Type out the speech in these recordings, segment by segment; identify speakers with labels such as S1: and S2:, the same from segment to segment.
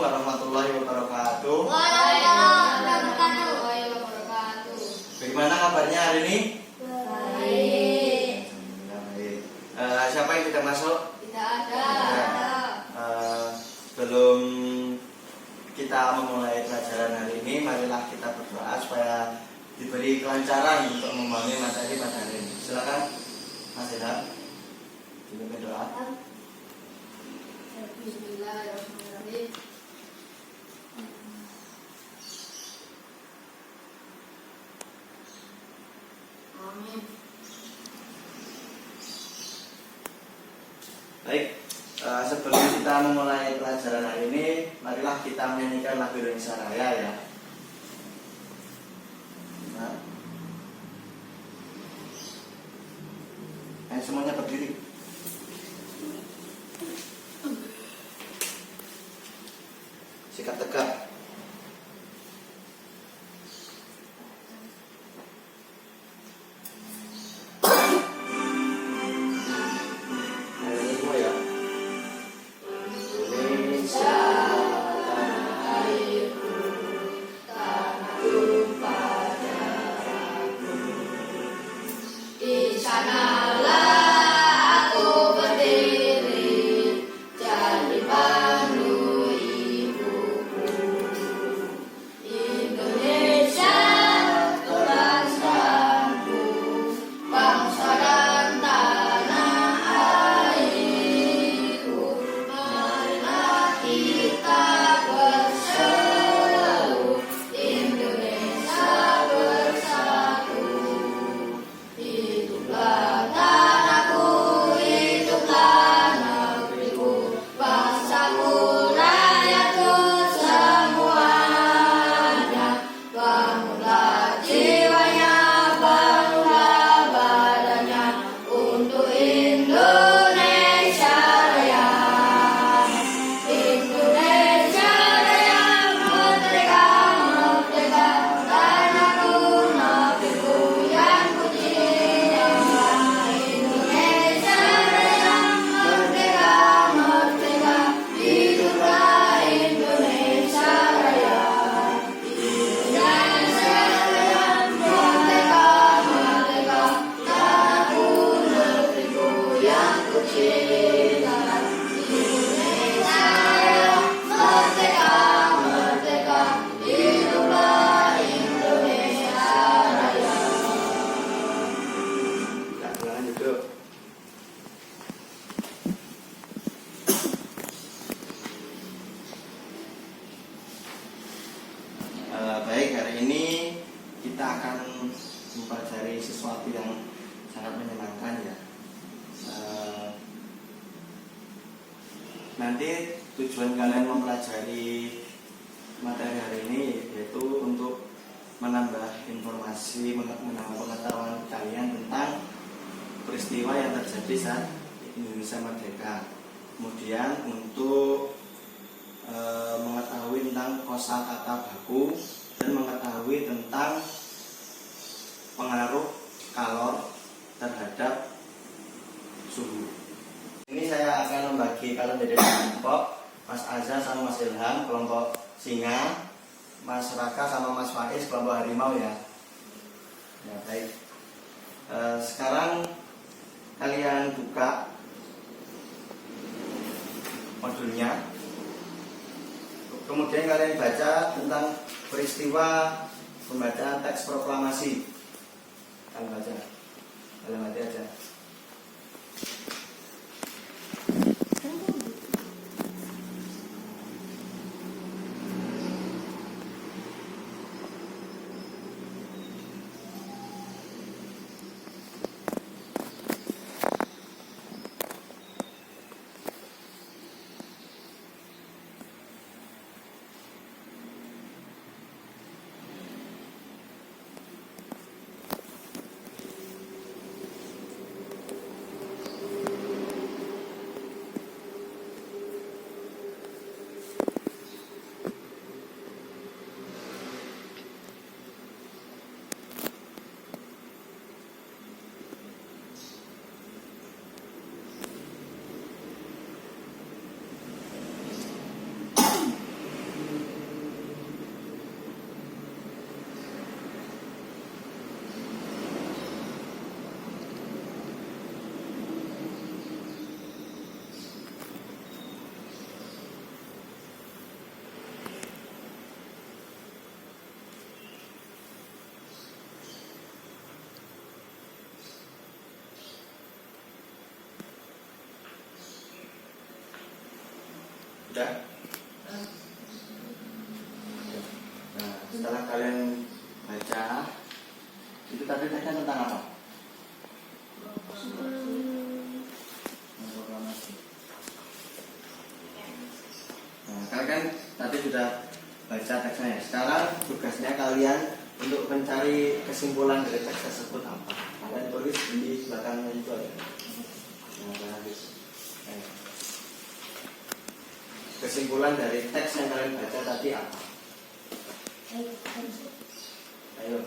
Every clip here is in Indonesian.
S1: warahmatullahi wabarakatuh.
S2: Waalaikumsalam warahmatullahi wabarakatuh.
S1: Bagaimana kabarnya hari ini?
S2: Baik.
S1: Baik. Siapa yang tidak masuk?
S2: Tidak ada.
S1: Sebelum kita memulai pelajaran hari ini, marilah kita berdoa supaya diberi kelancaran untuk memahami materi pada hari ini. Silakan, Mas Ilham, dipimpin doa.
S2: Bismillahirrahmanirrahim. Amin.
S1: Baik, sebelum kita memulai pelajaran hari ini, marilah kita menyanyikan lagu Indonesia Raya ya. Nah, ayo semuanya berdiri. Sikap tegak. Baik, hari ini kita akan mempelajari sesuatu yang sangat menyenangkan ya. Nanti tujuan kalian mempelajari materi hari ini yaitu untuk menambah informasi, menambah pengetahuan kalian tentang peristiwa yang terjadi saat Indonesia Merdeka. Kemudian untuk mengetahui tentang kosakata baku dan mengetahui tentang pengaruh kalor terhadap suhu. Ini saya akan membagi kalian menjadi kelompok. Mas Azza sama Mas Ilham kelompok singa, Mas Raka sama Mas Faiz kelompok harimau ya. Ya baik. Sekarang kalian buka modulnya. Kemudian kalian baca tentang peristiwa pembacaan teks proklamasi. Kalian baca, kalian baca aja. Udah? Nah, setelah kalian baca, itu tadi teksnya tentang apa? Proklamasi. Nah, kalian kan tadi sudah baca teksnya. Sekarang tugasnya kalian untuk mencari kesimpulan dari teks tersebut apa? Kalian tulis di belakangnya itu ada. Nah, kesimpulan dari teks yang kalian baca tadi apa? Ayo,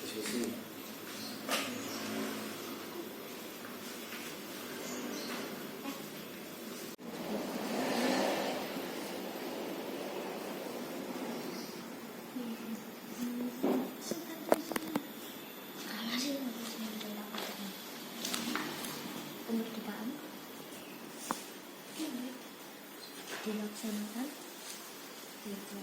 S1: diskusi.
S3: Kemerdekaan dilaksanakan pada hari itu.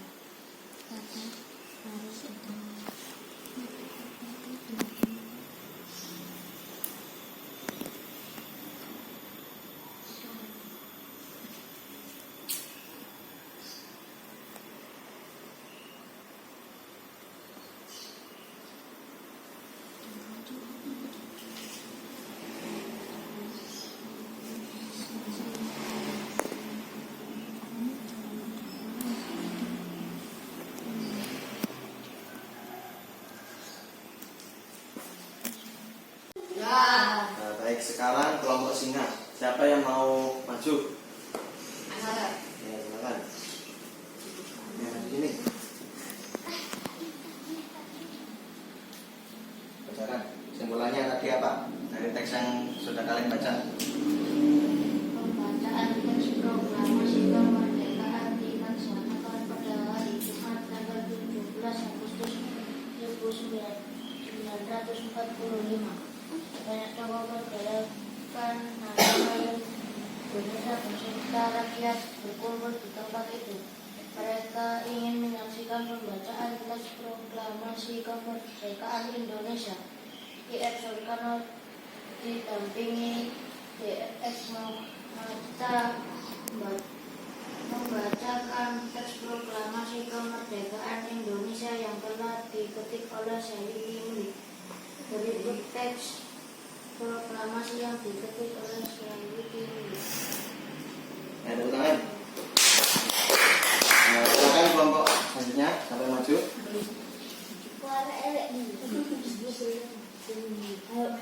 S2: Ya.
S1: Nah, baik, sekarang kelompok singa. Siapa yang mau maju?
S2: Ada.
S1: Ya, silakan. Ya, di sini. Bacakan. Kesimpulannya tadi apa? Dari teks yang sudah kalian baca.
S3: Pembacaan teks proklamasi kemerdekaan dilaksanakan pada hari Jumat tanggal 17 Agustus 1945. Banyak tokoh pergerakan nasional Indonesia beserta rakyat berkumpul di tempat itu. Mereka ingin menyaksikan pembacaan teks proklamasi kemerdekaan Indonesia. IR Soekarno didampingi DFX membacakan teks proklamasi kemerdekaan Indonesia yang telah diketik oleh Sayyidi Muli. Berikut teks proklamasi yang diketik oleh Sayyidi Muli.
S1: Ya, tepuk tangan. Nah, silakan kelompok selanjutnya sampai maju.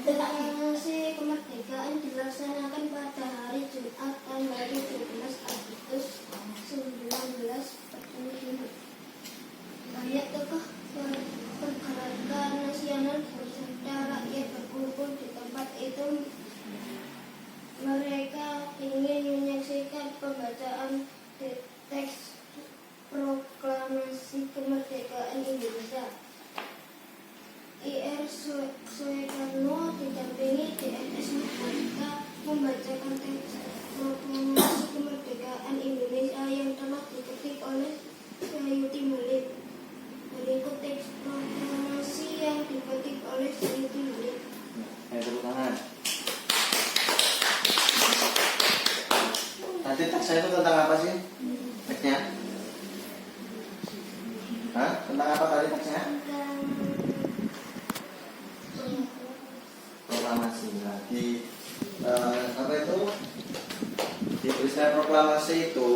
S3: Proklamasi kemerdekaan dilaksanakan pada hari Jumat tanggal 17 Agustus 1945. Banyak tokoh pergerakan nasional beserta rakyat berkumpul di tempat itu. Mereka ingin menyaksikan pembacaan teks proklamasi kemerdekaan Indonesia. IR Soekarno didampingi DFS mereka membacakan teks proklamasi kemerdekaan Indonesia yang telah diketik oleh Sayyidi Malik. Berikut teks proklamasi yang diketik oleh Sayyidi Malik.
S1: Ya, tepuk tangan. Tadi teksnya itu tentang apa sih? Teksnya? Hah? Tentang apa tadi teksnya? Proklamasi. Nah, di apa itu? Di peristiwa proklamasi itu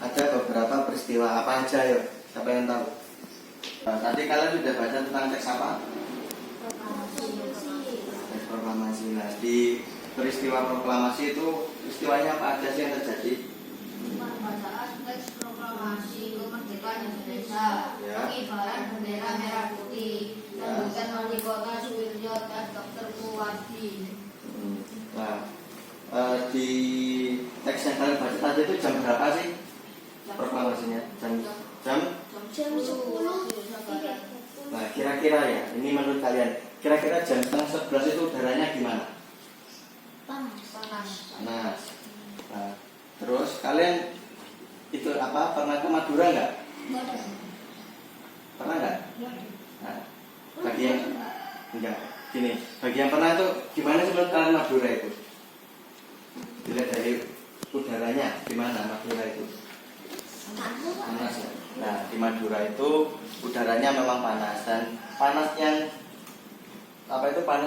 S1: ada beberapa peristiwa apa aja ya? Siapa yang tahu? Nah, tadi kalian sudah baca tentang teks apa? Teks proklamasi. Nah, di peristiwa proklamasi itu peristiwanya apa aja sih yang terjadi?
S2: Pembacaan teks proklamasi kemerdekaan Indonesia.
S1: Ya.
S2: Pengibaran bendera merah putih. Sambutan wali kota Suwirjo dan Dr. Puwardi.
S1: Nah, di teks yang kalian baca tadi itu jam berapa sih proklamasinya? Jam?
S3: Jam 10.
S1: Nah, kira-kira ya, ini menurut kalian, kira-kira jam setengah 11 itu udaranya gimana?
S3: Panas.
S1: Panas. Nah, terus kalian itu apa? Pernah ke Madura nggak? Pernah nggak? Nah, bagi yang enggak, gini, bagi yang pernah itu gimana sih menurut kalian Madura itu? Dilihat dari udaranya di mana Madura itu? Panas ya. Nah, di Madura itu udaranya memang panas, dan panas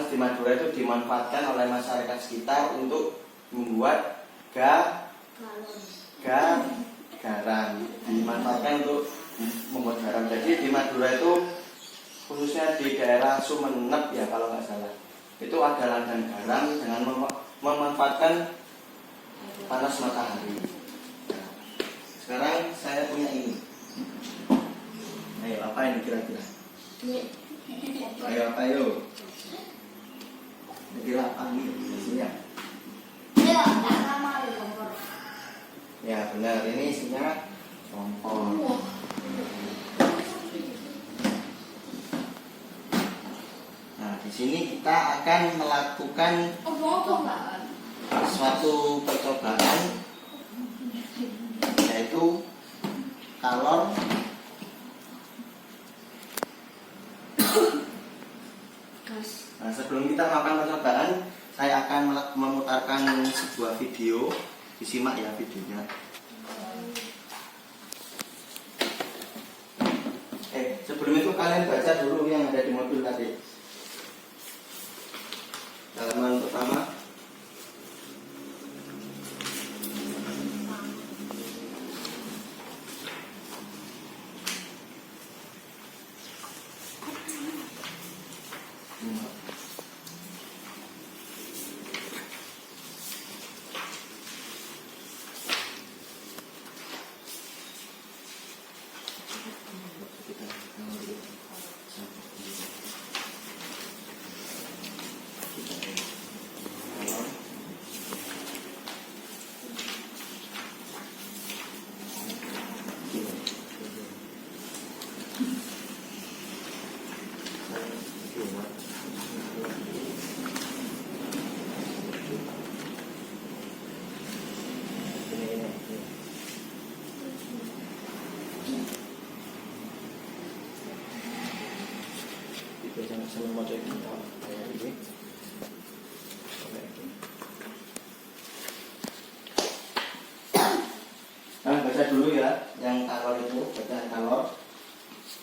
S1: di Madura itu dimanfaatkan oleh masyarakat sekitar untuk membuat garam. Dimanfaatkan untuk membuat garam. Jadi di Madura itu khususnya di daerah Sumeneb ya kalau nggak salah, itu ada ladang garam dengan memanfaatkan panas matahari. Nah, sekarang saya punya ini. Ayo, apa ini kira-kira? Ayo, apa yuk? Kira apa ini? Isinya? Ya benar, ini isinya kompor. Nah, di sini kita akan melakukan suatu percobaan, yaitu kalor Nah, sebelum kita melakukan percobaan, saya akan memutarkan sebuah video. Disimak ya videonya. Sebelum itu kalian baca dulu yang ada di modul tadi. Halaman pertama. Kalian baca dulu ya, yang kalor itu, baca kalor.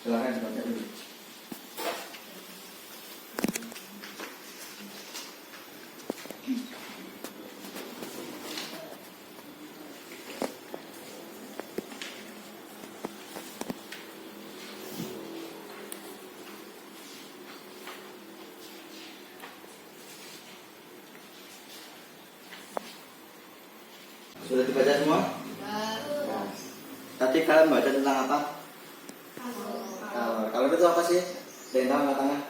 S1: Silahkan dibaca dulu. Sudah dibaca semua? Nah, tadi kalian baca tentang apa? Kalor. Kalor itu apa sih? Ada yang tahu nggak tangan?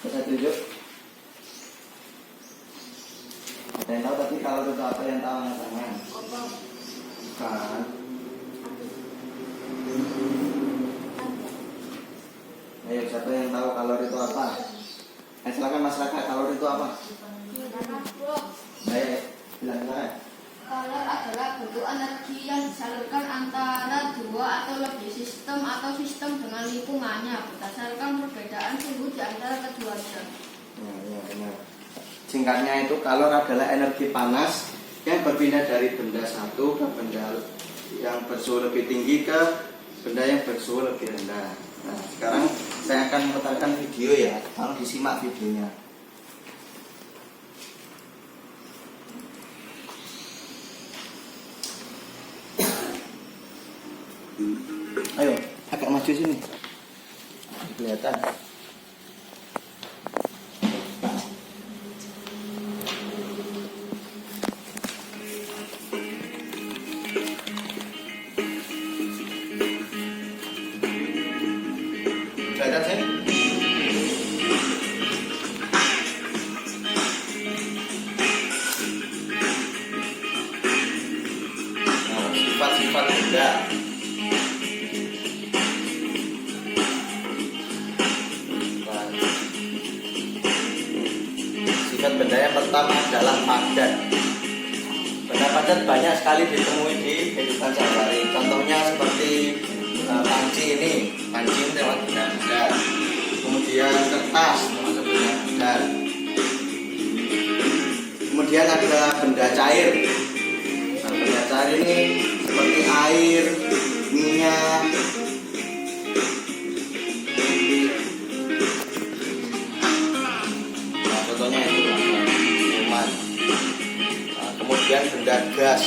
S1: Bisa tunjuk? Ada yang tahu tapi kalor itu apa? Yang tahu nggak tangan? Bukan. Ayo, siapa yang tahu kalor itu apa? Silakan masyarakat, kalor itu apa? Baik, silakan.
S2: Kalor adalah bentuk energi yang disalurkan antara dua atau lebih sistem atau sistem dengan lingkungannya berdasarkan perbedaan suhu di antara keduanya.
S1: Ya, benar. Singkatnya itu kalor adalah energi panas yang berpindah dari benda satu ke benda yang bersuhu lebih tinggi ke benda yang bersuhu lebih rendah. Nah, sekarang saya akan memutarkan video ya, tolong disimak videonya. Ayo, agak maju sini. Kelihatan. Kelihatan sini. Nah, sifat-sifat benda. Sifat benda yang pertama adalah padat. Benda padat banyak sekali ditemui di kehidupan sehari-hari. Contohnya seperti panci ini termasuk benda padat. Kemudian kertas termasuk benda padat. kemudian ada benda cair. Nah, benda cair ini seperti air, minyak. Nah, contohnya itu minuman. Nah, kemudian benda gas.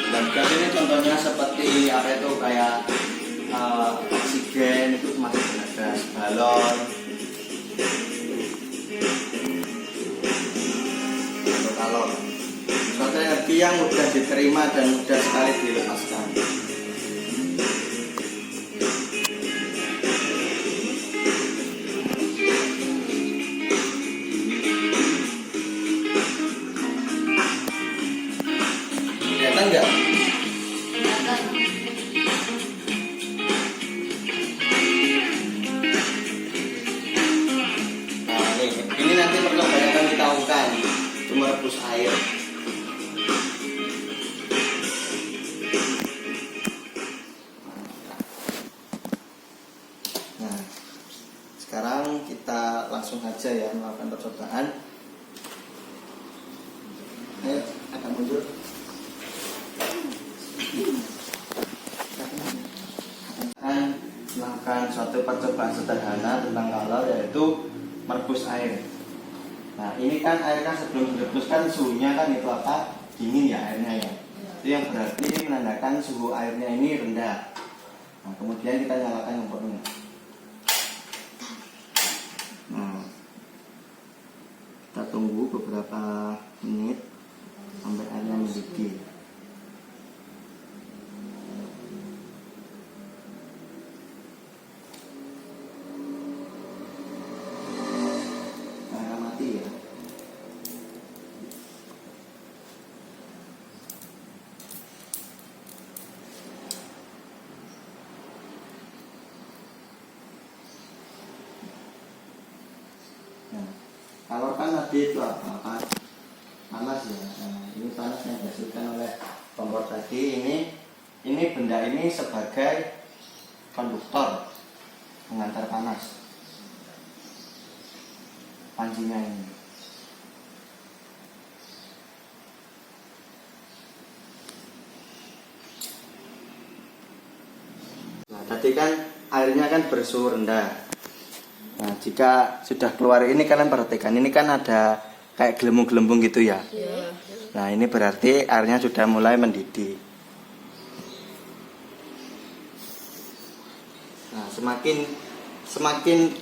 S1: Benda gas ini contohnya seperti apa itu, kayak oksigen, itu termasuk benda gas. Balon, atau kalor. Suatu energi yang mudah diterima dan mudah sekali dilepaskan. Kelihatan nggak?
S2: Kelihatan.
S1: Nah, ini nanti percobaan yang akan kita lakukan itu merebus air. Nah, sekarang kita langsung aja ya melakukan percobaan. Ayo, akan mundur. Akan melakukan suatu percobaan sederhana tentang kalor, yaitu merebus air. Nah, ini kan air kan sebelum direbus kan suhunya kan itu apa? Dingin ya airnya ya. Itu yang berarti ini menandakan suhu airnya ini rendah. Nah, kemudian kita nyalakan kompornya. Nah, kita tunggu beberapa menit sampai airnya mendidih. Nah, mati ya. Nah, kalau kan tadi itu apa? Panas ya. Nah, ini panas yang dihasilkan oleh kompor tadi. Ini benda ini sebagai konduktor pengantar panas. Pancinya ini. Nah, tadi kan airnya kan bersuhu rendah. Nah, jika sudah keluar ini kalian perhatikan, ini kan ada kayak gelembung-gelembung gitu ya. Nah, ini berarti airnya sudah mulai mendidih. Nah, semakin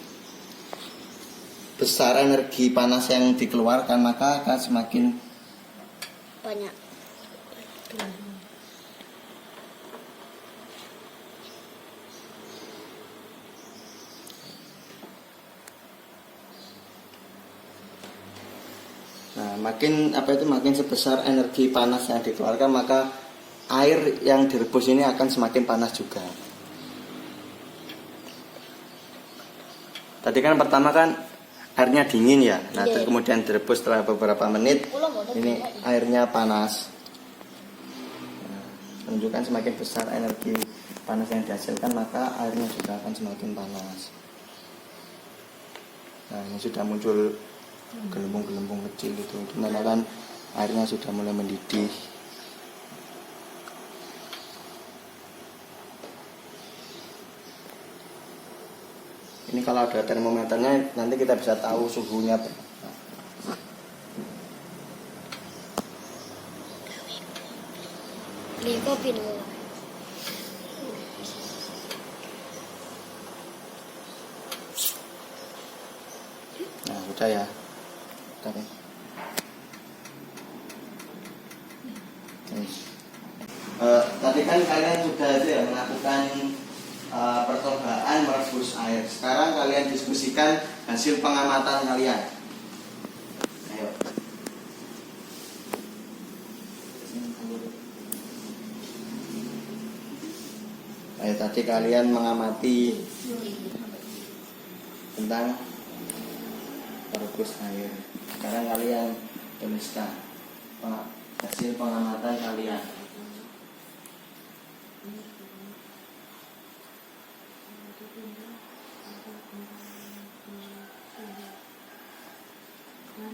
S1: besar energi panas yang dikeluarkan, maka akan semakin
S3: banyak.
S1: Nah, makin sebesar energi panas yang dikeluarkan, maka air yang direbus ini akan semakin panas juga. Tadi kan pertama kan airnya dingin ya. Nah, terus kemudian direbus setelah beberapa menit, ini airnya panas. Nah, menunjukkan semakin besar energi panas yang dihasilkan, maka airnya juga akan semakin panas. Nah, ini sudah muncul gelembung-gelembung kecil itu menandakan airnya sudah mulai mendidih. Ini kalau ada termometernya nanti kita bisa tahu suhunya berapa.
S3: Beli kopi dulu.
S1: Nah, sudah ya. Tadi kan kalian sudah itu ya melakukan percobaan merebus air. Sekarang kalian diskusikan hasil pengamatan kalian. Ayo. Tadi kalian mengamati tentang merebus air. Sekarang kalian tuliskan hasil pengamatan kalian.
S3: yang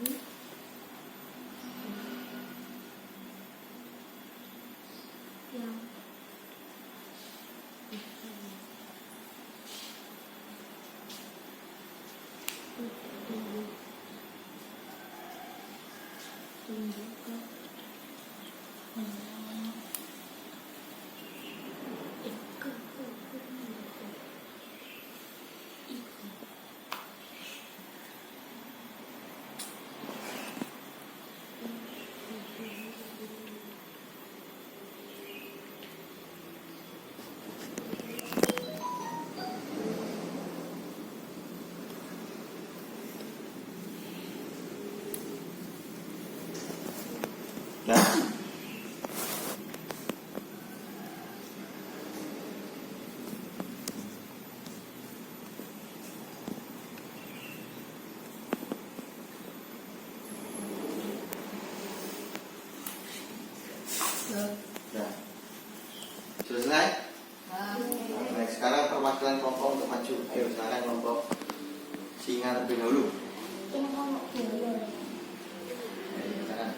S1: Nah, nah. Selesai? Baik, sekarang perwakilan kelompok untuk maju. Ayo, silakan kelompok singa terlebih dahulu. Ayo, silakan.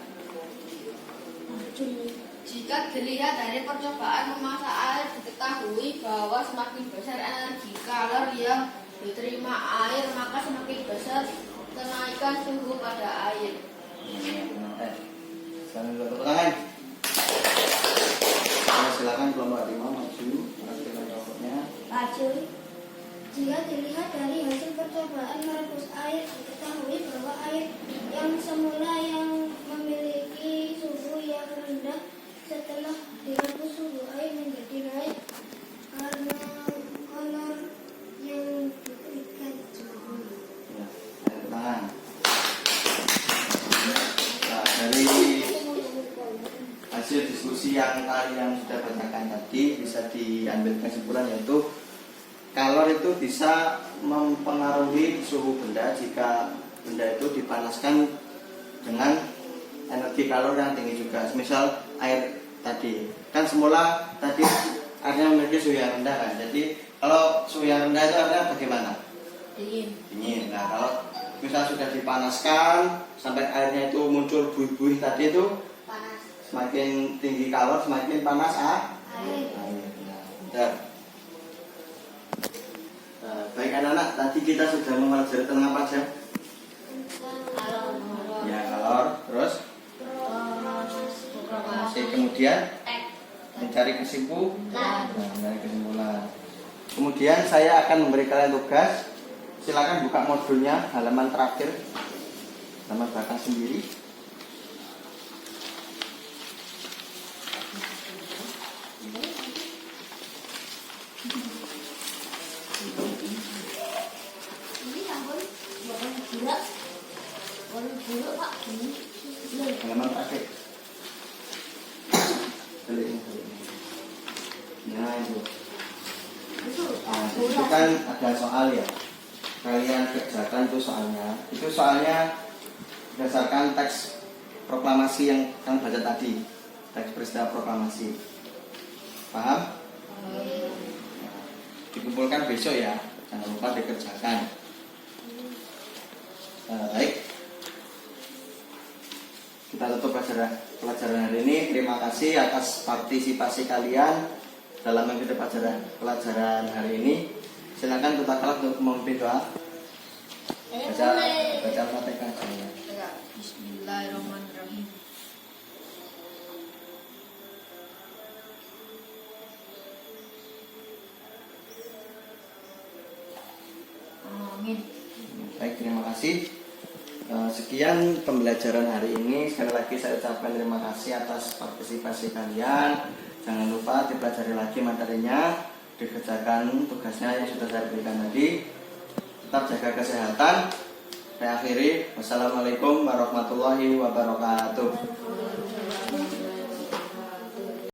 S2: Jika dilihat dari percobaan memasak air, diketahui bahwa semakin besar energi kalor yang diterima air, maka semakin besar kenaikan suhu pada air.
S1: Sekarang dulu tepuk tangan. Ayo, silakan kelompok 5 maju. Perwakilan kelompoknya.
S3: Jika dilihat dari hasil percobaan merebus air, diketahui bahwa air yang semula yang memiliki suhu yang rendah setelah direbus suhu air menjadi naik karena kolor yang diberikan suhu.
S1: Ya, tepuk tangan. Nah, dari hasil diskusi yang kalian sudah bacakan tadi bisa diambil kesimpulan yaitu kalor itu bisa mempengaruhi suhu benda jika benda itu dipanaskan dengan energi kalor yang tinggi juga. Misal air tadi kan semula tadi airnya memiliki suhu yang rendah kan. Jadi kalau suhu yang rendah itu artinya bagaimana? Dingin. Nah, kalau misal sudah dipanaskan sampai airnya itu muncul buih-buih tadi itu
S3: Panas.
S1: semakin tinggi kalor semakin panas
S3: Air.
S1: Nah, baik anak-anak, tadi kita sudah mempelajari tentang apa aja? Ya, kalor, terus kemudian mencari kesimpulan. Kemudian saya akan memberi kalian tugas. Silakan buka modulnya halaman terakhir, halaman belakang sendiri. Halaman terakhir. Nah itu. Nah, itu kan ada soal ya. Kalian kerjakan tuh soalnya. Itu soalnya berdasarkan teks proklamasi yang kalian baca tadi. Teks peristiwa proklamasi. Paham? Nah, dikumpulkan besok ya. Jangan lupa dikerjakan. Baik. Kita tutup pelajaran hari ini. Terima kasih atas partisipasi kalian dalam mengikuti pelajaran hari ini. Silakan kita kelak untuk memimpin doa. Baca Al-Fatihah saja.
S2: Bismillahirrahmanirrahim. Amin.
S1: Baik, terima kasih. Sekian pembelajaran hari ini. Sekali lagi saya ucapkan terima kasih atas partisipasi kalian. Jangan lupa dipelajari lagi materinya, dikerjakan tugasnya yang sudah saya berikan tadi. Tetap jaga kesehatan. Saya akhiri. Wassalamualaikum warahmatullahi wabarakatuh.